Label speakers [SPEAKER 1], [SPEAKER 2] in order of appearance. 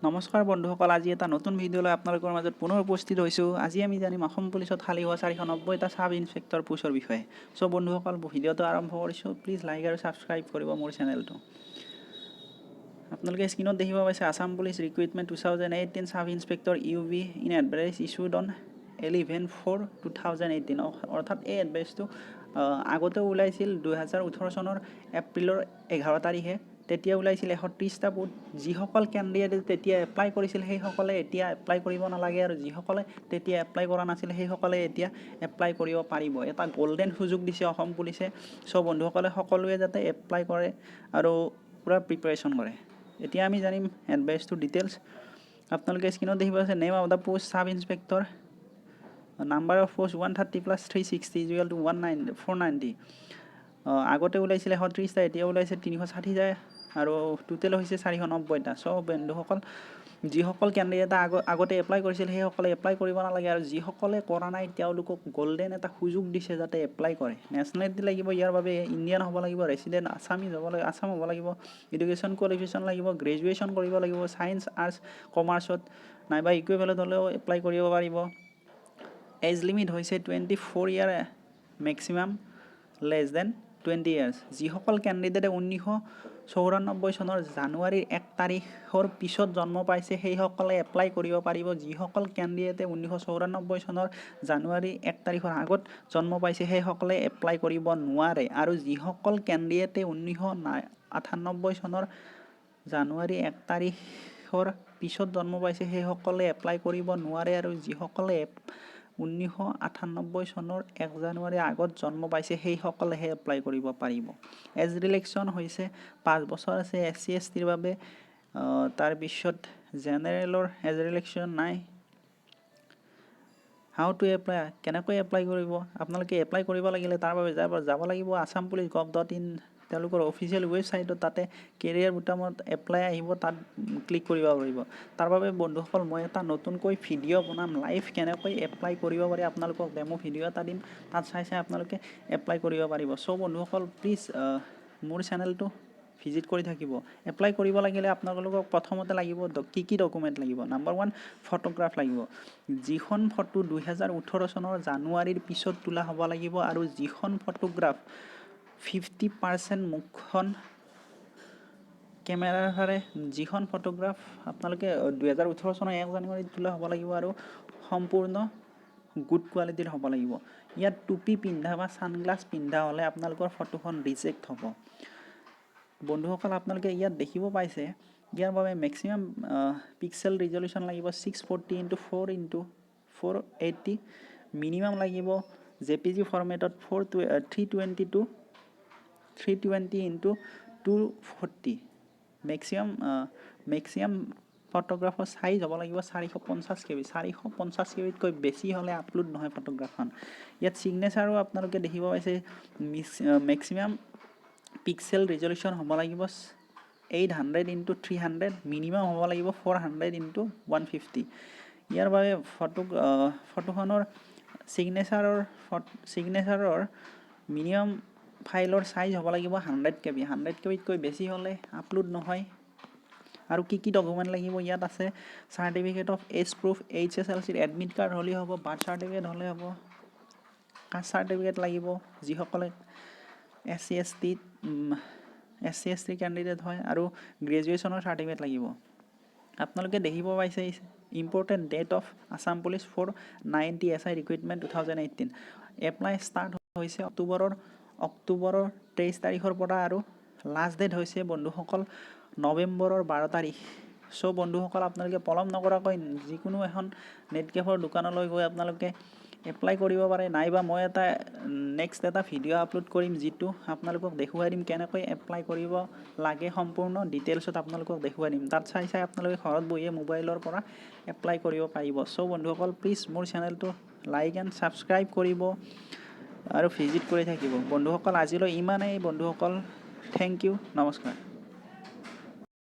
[SPEAKER 1] নমস্কাৰ বন্ধুসকল, আজি এটা নতুন ভিডিঅ'লৈ আপোনালোকৰ মাজত পুনৰ উপস্থিত হৈছোঁ। আজি আমি জানিম অসম পুলিচত খালী হোৱা 490টা ছাব ইন্সপেক্টৰ পোষ্টৰ বিষয়ে। চ' বন্ধুসকল, ভিডিঅ'টো আৰম্ভ কৰিছোঁ। প্লিজ লাইক আৰু ছাবস্ক্ৰাইব কৰিব মোৰ চেনেলটো। আপোনালোকে স্ক্ৰীনত দেখিব পাইছে Assam police recruitment 2018 sub inspector UV in advice issued on 11/4/2018। অৰ্থাৎ এই এডভাইচটো আগতেও ওলাইছিল 2018 চনৰ এপ্ৰিলৰ 11 তাৰিখে। তেতিয়া ওলাইছিল 130টা পোষ্ট। যিসকল কেণ্ডিডেটে তেতিয়া এপ্লাই কৰিছিল সেইসকলে এতিয়া এপ্লাই কৰিব নালাগে, আৰু যিসকলে তেতিয়া এপ্লাই কৰা নাছিল সেইসকলে এতিয়া এপ্লাই কৰিব পাৰিব। এটা গল্ডেন সুযোগ দিছে অসম পুলিচে। চ' বন্ধুসকলে সকলোৱে যাতে এপ্লাই কৰে আৰু পূৰা প্ৰিপাৰেশ্যন কৰে। এতিয়া আমি জানিম এডভাইচটোৰ ডিটেইলছ। আপোনালোকে স্ক্ৰীনত দেখিব আছে name of the post sub inspector, number of post 130 + 360 = 490। আগতে ওলাইছিলে 130টা, এতিয়া ওলাইছে 360টা, আৰু টোটেল হৈছে 490টা। চ' বন্ধুসকল, যিসকল কেণ্ডিডেটে আগতে এপ্লাই কৰিছিল সেইসকলে এপ্লাই কৰিব নালাগে, আৰু যিসকলে কৰা নাই তেওঁলোকক গল্ডেন এটা সুযোগ দিছে যাতে এপ্লাই কৰে। নেশ্যনেলিটি লাগিব, ইয়াৰ বাবে ইণ্ডিয়ান হ'ব লাগিব, ৰেচিডেণ্ট আছামিজ হ'ব লাগিব, আছাম হ'ব লাগিব, এডুকেশ্যন কোৱালিফিকেশ্যন লাগিব, গ্ৰেজুৱেশ্যন কৰিব লাগিব, ছায়েন্স আৰ্টছ কমাৰ্চত নাইবা ইকুইভেলেণ্ট হ'লেও এপ্লাই কৰিব পাৰিব। এজ লিমিট হৈছে 24 ইয়াৰ, মেক্সিমাম লেছ দেন 20 ইয়াৰ্ছ। যিসকল কেণ্ডিডেটে 1994 চনৰ জানুৱাৰীৰ 1 তাৰিখৰ পিছত জন্ম পাইছে সেইসকলে এপ্লাই কৰিব পাৰিব। যিসকল কেণ্ডিডেটে 1994 চনৰ জানুৱাৰী 1 তাৰিখৰ আগত জন্ম পাইছে সেইসকলে এপ্লাই কৰিব নোৱাৰে, আৰু যিসকল কেণ্ডিডেটে 1998 চনৰ জানুৱাৰী 1 তাৰিখৰ পিছত জন্ম পাইছে সেইসকলে এপ্লাই কৰিব নোৱাৰে, আৰু যিসকলে 1998 চনৰ 1 জানুৱাৰীৰ আগত জন্ম পাইছে সেইসকলেহে এপ্লাই কৰিব পাৰিব। এজ ৰিলেক্সন হৈছে 5 বছৰ আছে SC STৰ বাবে। তাৰপিছত জেনেৰেলৰ এজ ৰিলেক্সন নাই। হাউ টু এপ্লাই, কেনেকৈ এপ্লাই কৰিব? আপোনালোকে এপ্লাই কৰিব লাগিলে তাৰ বাবে যাব লাগিব assam-police.gov.in, তেওঁলোকৰ অফিচিয়েল ৱেবছাইটত। তাতে কেৰিয়াৰ বুটামত এপ্লাই আহিব, তাত ক্লিক কৰিব পাৰিব। তাৰ বাবে বন্ধুসকল, মই এটা নতুনকৈ ভিডিঅ' বনাম, লাইভ কেনেকৈ এপ্লাই কৰিব পাৰি আপোনালোকক ডেমো ভিডিঅ' এটা দিম, তাত চাই আপোনালোকে এপ্লাই কৰিব পাৰিব। চ' বন্ধুসকল, প্লিজ মোৰ চেনেলটো ভিজিট কৰি থাকিব। এপ্লাই কৰিব লাগিলে আপোনালোকক প্ৰথমতে লাগিব কি ডকুমেণ্ট লাগিব। নাম্বাৰ 1, ফটোগ্ৰাফ লাগিব। যিখন ফটো 2018 চনৰ জানুৱাৰীৰ পিছত তোলা হ'ব লাগিব, আৰু যিখন ফটোগ্ৰাফ 50% মুখখন কেমেৰাৰ ফালে, যিখন ফটোগ্ৰাফ আপোনালোকে 2018 চনৰ 1 জানুৱাৰীত তোলা হ'ব লাগিব, আৰু সম্পূৰ্ণ গুড কোৱালিটিৰ হ'ব লাগিব। ইয়াত টুপি পিন্ধা বা ছানগ্লাছ পিন্ধা হ'লে আপোনালোকৰ ফটোখন ৰিজেক্ট হ'ব। বন্ধুসকল, আপোনালোকে ইয়াত দেখিব পাইছে, ইয়াৰ বাবে মেক্সিমাম পিক্সেল ৰিজলিউশ্যন লাগিব 640 × 480। মিনিমাম লাগিব JPG ফৰ্মেটত 320 × 240। মেক্সিমাম ফটোগ্ৰাফৰ চাইজ হ'ব লাগিব 450 KB। 450 KBতকৈ বেছি হ'লে আপলোড নহয় ফটোগ্ৰাফখন। ইয়াত ছিগনেচাৰো আপোনালোকে দেখিব পাইছে, মেক্সিমাম পিক্সেল ৰিজলিউশ্যন হ'ব লাগিব 800 × 300, মিনিমাম হ'ব লাগিব 400 × 150। ইয়াৰ বাবে ফটোখনৰ ছিগনেচাৰৰ মিনিমাম ফাইলৰ চাইজ হ'ব লাগিব 100 KB। 100 KBতকৈ বেছি হ'লে আপলোড নহয়। আৰু কি ডকুমেণ্ট লাগিব ইয়াত আছে, চাৰ্টিফিকেট অফ এজ প্ৰুফ, HSLCৰ এডমিট কাৰ্ড হ'লেই হ'ব, বাৰ্থ চাৰ্টিফিকেট হ'লে হ'ব, কাষ্ট চাৰ্টিফিকেট লাগিব যিসকলে SC ST কেণ্ডিডেট হয়, আৰু গ্ৰেজুৱেশ্যনৰ চাৰ্টিফিকেট লাগিব। আপোনালোকে দেখিব পাইছে important date of Assam police for 90 SI recruitment 2018। Apply start হৈছে অক্টোবৰৰ 23 তাৰিখৰ পৰা, আৰু লাষ্ট ডেট হৈছে বন্ধুসকল নৱেম্বৰৰ 12 তাৰিখ। চ' বন্ধুসকল, আপোনালোকে পলম নকৰাকৈ যিকোনো এখন নেট কেফৰ দোকানলৈ গৈ আপোনালোকে এপ্লাই কৰিব পাৰে, নাইবা মই নেক্সট এটা ভিডিঅ' আপলোড কৰিম, যিটো আপোনালোকক দেখুৱাই দিম কেনেকৈ এপ্লাই কৰিব লাগে। সম্পূৰ্ণ ডিটেইলছত আপোনালোকক দেখুৱাই দিম। তাত চাই আপোনালোকে ঘৰত বহিয়ে মোবাইলৰ পৰা এপ্লাই কৰিব পাৰিব। চ' বন্ধুসকল, প্লিজ মোৰ চেনেলটো লাইক এণ্ড ছাবস্ক্ৰাইব কৰিব আৰু ভিজিট কৰি থাকিব। বন্ধুসকল, আজিলৈ ইমানেই। বন্ধুসকল, থেংক ইউ, নমস্কাৰ।